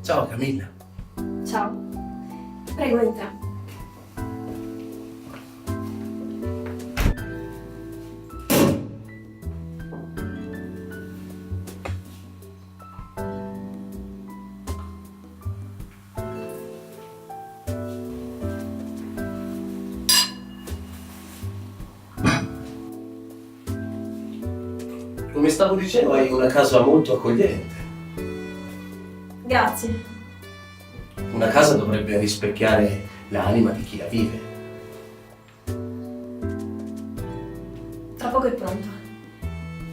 Ciao Camilla. Ciao. Prego, entra. Come stavo dicendo, hai una casa molto accogliente. Grazie. Una casa dovrebbe rispecchiare l'anima di chi la vive. Tra poco è pronta.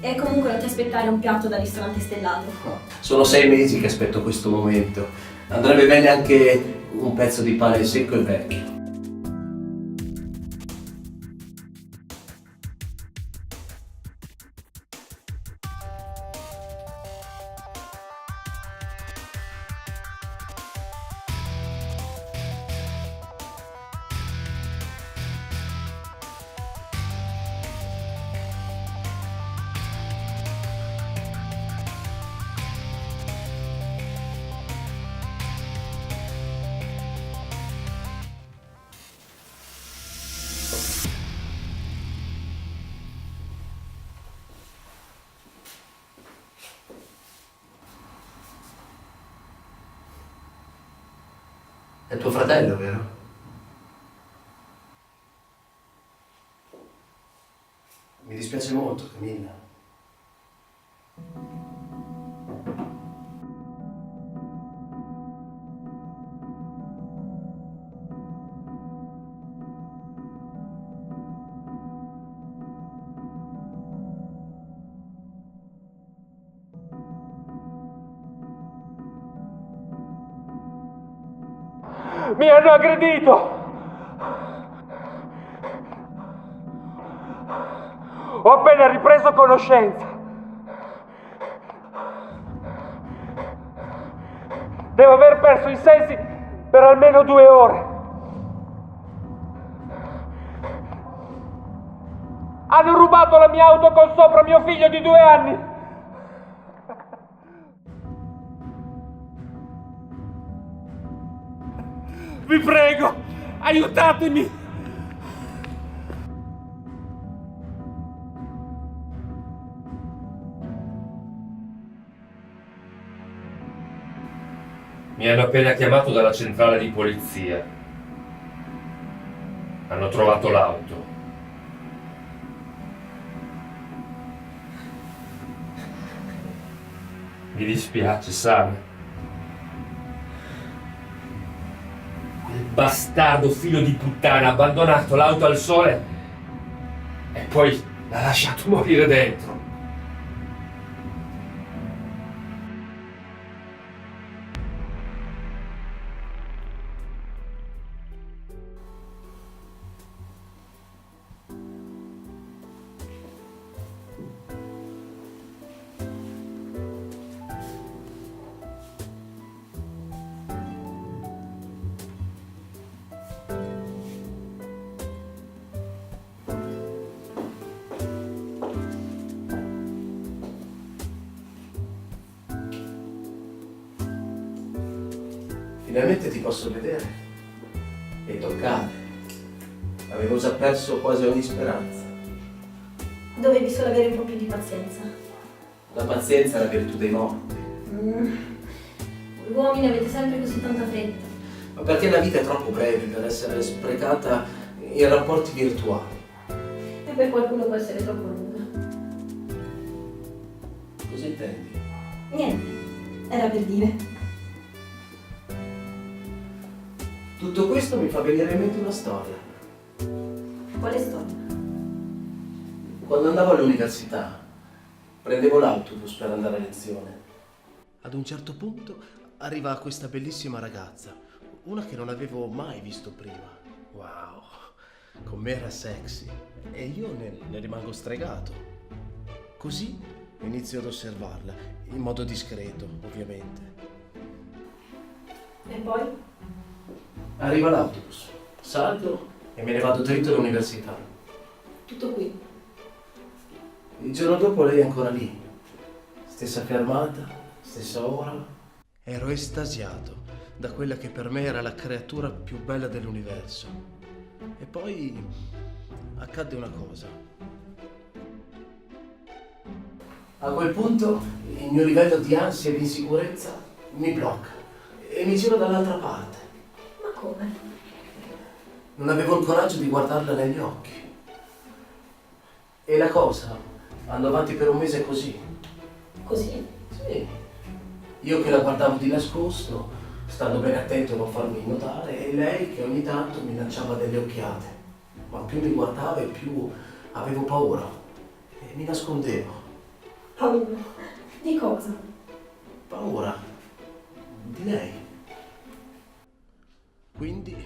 E comunque non ti aspettare un piatto da ristorante stellato. Sono 6 mesi che aspetto questo momento. Andrebbe bene anche un pezzo di pane secco e vecchio. È tuo fratello, vero? Mi dispiace molto, Camilla. Mi hanno aggredito! Ho appena ripreso conoscenza. Devo aver perso i sensi per almeno 2 ore. Hanno rubato la mia auto con sopra mio figlio di 2 anni. Vi prego, aiutatemi! Mi hanno appena chiamato dalla centrale di polizia. Hanno trovato l'auto. Mi dispiace, Sam. Quel bastardo figlio di puttana ha abbandonato l'auto al sole e poi l'ha lasciato morire dentro. Finalmente ti posso vedere e toccare. Avevo già perso quasi ogni speranza. Dovevi solo avere un po' più di pazienza. La pazienza è la virtù dei morti. Voi uomini avete sempre così tanta fretta. Ma perché la vita è troppo breve per essere sprecata in rapporti virtuali. E per qualcuno può essere troppo lunga. Cosa intendi? Niente, era per dire. Tutto questo mi fa venire in mente una storia. Quale storia? Quando andavo all'università, prendevo l'autobus per andare a lezione. Ad un certo punto arriva questa bellissima ragazza, una che non avevo mai visto prima. Wow, com'era sexy. E io ne rimango stregato. Così inizio ad osservarla, in modo discreto, ovviamente. E poi? Arriva l'autobus, salgo e me ne vado dritto all'università. Tutto qui. Il giorno dopo lei è ancora lì, stessa fermata, stessa ora Ero estasiato da quella che per me era la creatura più bella dell'universo. E poi accadde una cosa. A quel punto il mio livello di ansia e di insicurezza mi blocca e mi giro dall'altra parte. Ma come? Non avevo il coraggio di guardarla negli occhi. E la cosa andò avanti per un mese così. Così? Sì. Io che la guardavo di nascosto, stando bene attento a non farmi notare, e lei che ogni tanto mi lanciava delle occhiate. Ma più mi guardava e più avevo paura. E mi nascondevo. Paura. Di cosa? Paura. Di lei. Quindi,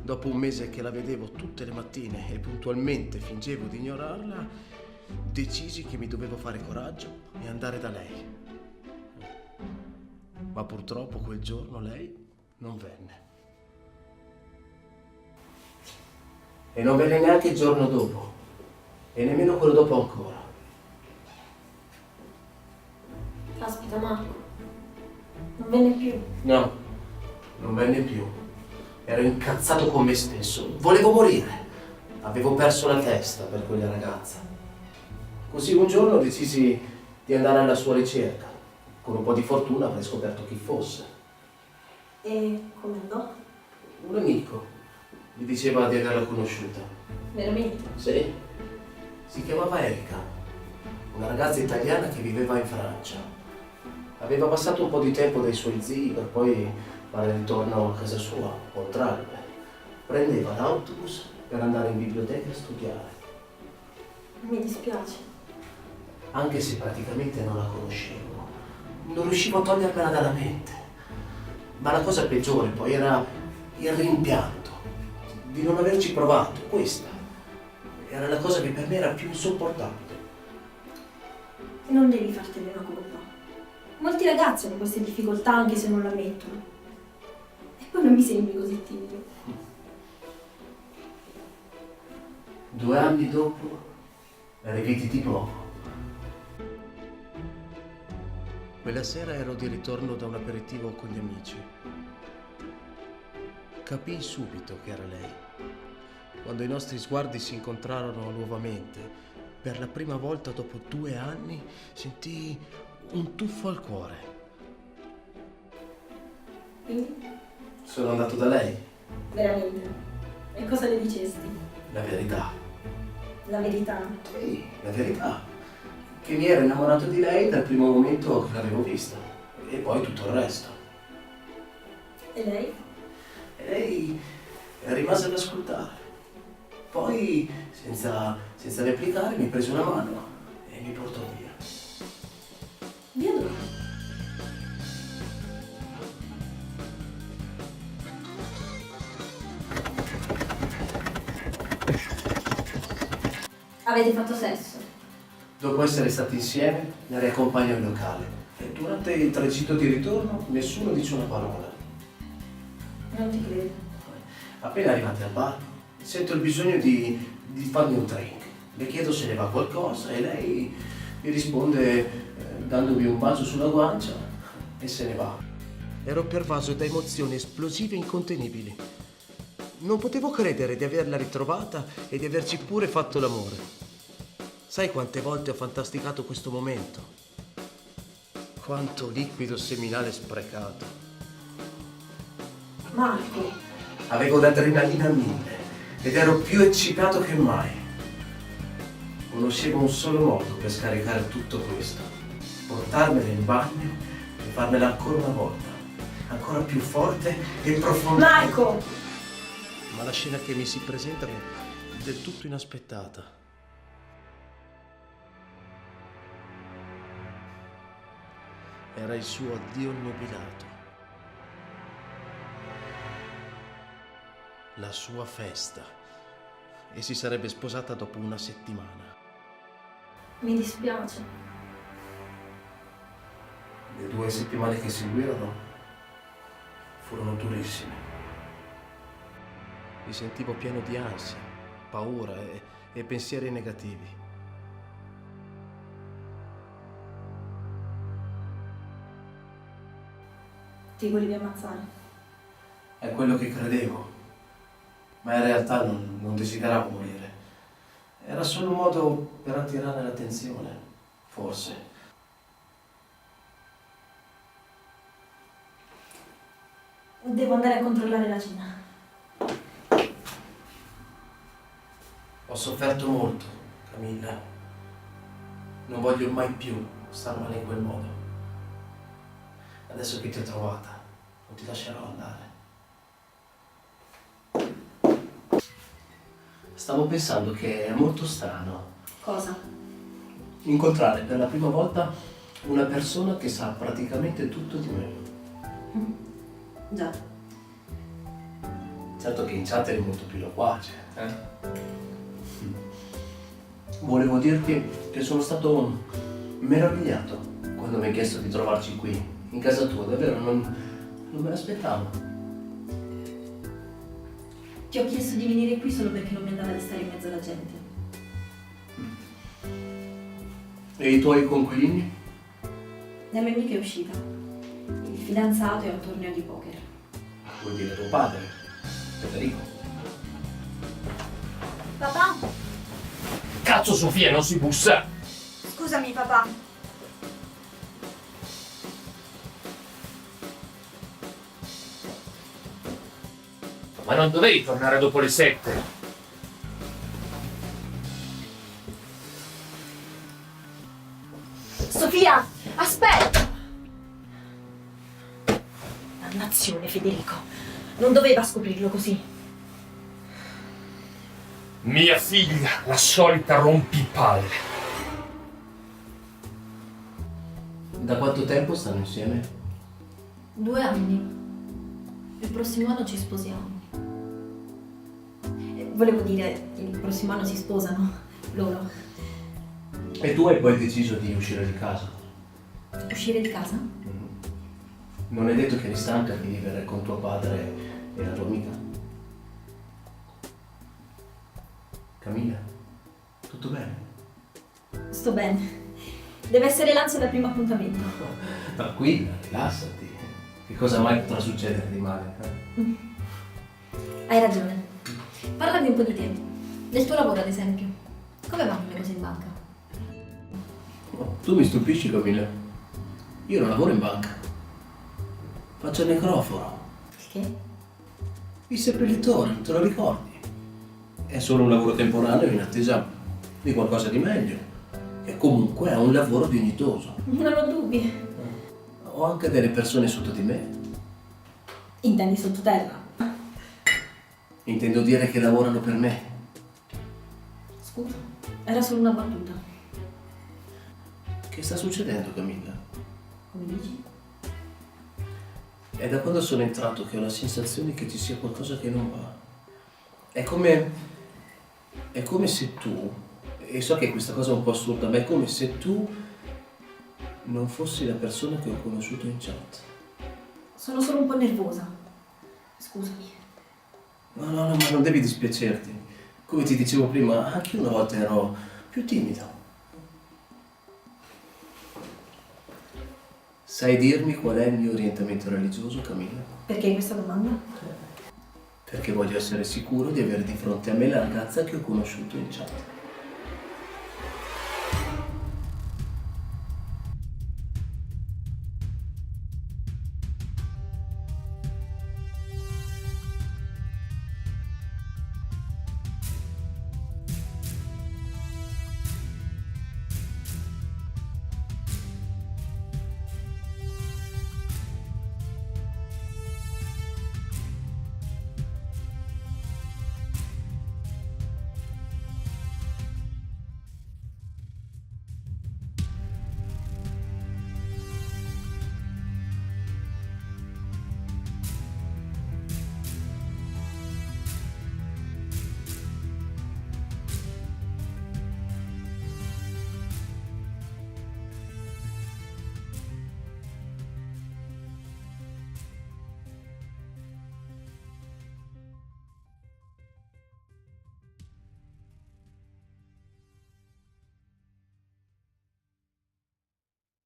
dopo un mese che la vedevo tutte le mattine e puntualmente fingevo di ignorarla, decisi che mi dovevo fare coraggio e andare da lei. Ma purtroppo quel giorno lei non venne. E non venne neanche il giorno dopo, e nemmeno quello dopo ancora. Caspita, Marco. Non venne più. No, non venne più. Ero incazzato con me stesso. Volevo morire. Avevo perso la testa per quella ragazza. Così un giorno decisi di andare alla sua ricerca. Con un po' di fortuna avrei scoperto chi fosse. E come andò? Un amico mi diceva di averla conosciuta. Veramente? Sì. Si chiamava Erika. Una ragazza italiana che viveva in Francia. Aveva passato un po' di tempo dai suoi zii per poi fare ritorno a casa sua, oltre Alpe. Prendeva l'autobus per andare in biblioteca a studiare. Mi dispiace. Anche se praticamente non la conoscevo, non riuscivo a togliermela dalla mente. Ma la cosa peggiore poi era il rimpianto di non averci provato. Questa era la cosa che per me era più insopportabile. Non devi fartene una colpa. Molti ragazzi hanno queste difficoltà anche se non lo ammettono. E poi non mi sembri così timido. 2 anni dopo, rividi di nuovo. Quella sera ero di ritorno da un aperitivo con gli amici. Capii subito che era lei. Quando i nostri sguardi si incontrarono nuovamente, per la prima volta dopo 2 anni, sentii un tuffo al cuore. Quindi? Sono andato da lei. Veramente? E cosa le dicesti? La verità. La verità? Sì, la verità. Che mi ero innamorato di lei dal primo momento che l'avevo vista. E poi tutto il resto. E lei? E lei rimase ad ascoltare. Poi, senza replicare, mi prese una mano e mi portò via. Via dove? Avete fatto sesso? Dopo essere stati insieme, la riaccompagno in locale. E durante il tragitto di ritorno, nessuno dice una parola. Non ti credo. Appena arrivati al bar, sento il bisogno di farmi un drink. Le chiedo se ne va qualcosa e lei mi risponde dandomi un bacio sulla guancia e se ne va. Ero pervaso da emozioni esplosive e incontenibili. Non potevo credere di averla ritrovata e di averci pure fatto l'amore. Sai quante volte ho fantasticato questo momento? Quanto liquido seminale sprecato. Marco, Avevo l'adrenalina a 1000 ed ero più eccitato che mai. Conoscevo un solo modo per scaricare tutto questo: portarmela in bagno e farmela ancora una volta, ancora più forte e profonda. Marco! Ma la scena che mi si presenta è del tutto inaspettata. Era il suo addio nubilato. La sua festa. E si sarebbe sposata dopo una settimana. Mi dispiace. Le 2 settimane che seguirono furono durissime. Mi sentivo pieno di ansia, paura e pensieri negativi. Ti volevi ammazzare. È quello che credevo, ma in realtà non desideravo morire. Era solo un modo per attirare l'attenzione, forse. Devo andare a controllare la cena. Ho sofferto molto, Camilla. Non voglio mai più star male in quel modo. Adesso che ti ho trovata, non ti lascerò andare. Stavo pensando che è molto strano Cosa? incontrare per la prima volta una persona che sa praticamente tutto di me. Già. Certo che in chat eri molto più loquace, Volevo dirti che sono stato meravigliato quando mi hai chiesto di trovarci qui, in casa tua, davvero, non me l'aspettavo. Ti ho chiesto di venire qui solo perché non mi andava di stare in mezzo alla gente. E i tuoi coinquilini? La mia amica è uscita. Il fidanzato è a un torneo di poker. Vuol dire tuo padre, Federico. Papà? Cazzo, Sofia, non si bussa! Scusami, papà. Ma non dovevi tornare dopo le 7? Sofia, aspetta! Dannazione, Federico. Non doveva scoprirlo così. Mia figlia, la solita rompipalle. Da quanto tempo stanno insieme? 2 anni. Il prossimo anno ci sposiamo. Volevo dire, il prossimo anno si sposano. Loro. E tu hai poi deciso di uscire di casa? Uscire di casa? Non è detto che eri stanca di vivere con tuo padre e la tua amica? Camilla, tutto bene? Sto bene. Deve essere l'ansia del primo appuntamento. Tranquilla, rilassati. Che cosa mai potrà succedere di male? Hai ragione. Parlami un po' di te. Del tuo lavoro, ad esempio. Come vanno le cose in banca? Oh, tu mi stupisci, Camilla. Io non lavoro in banca. Faccio il necroforo. Che? Il seppellitore, te lo ricordi? È solo un lavoro temporaneo in attesa di qualcosa di meglio. E comunque è un lavoro dignitoso. Non ho dubbi. Ho anche delle persone sotto di me. Intendi sottoterra? Intendo dire che lavorano per me. Scusa, era solo una battuta. Che sta succedendo, Camilla? Come dici? È da quando sono entrato che ho la sensazione che ci sia qualcosa che non va. È come se tu, e so che questa cosa è un po' assurda, ma è come se tu non fossi la persona che ho conosciuto in chat. Sono solo un po' nervosa. Scusami. No, ma non devi dispiacerti. Come ti dicevo prima, anche io una volta ero più timido. Sai dirmi qual è il mio orientamento religioso, Camilla? Perché questa domanda? Perché voglio essere sicuro di avere di fronte a me la ragazza che ho conosciuto in chat.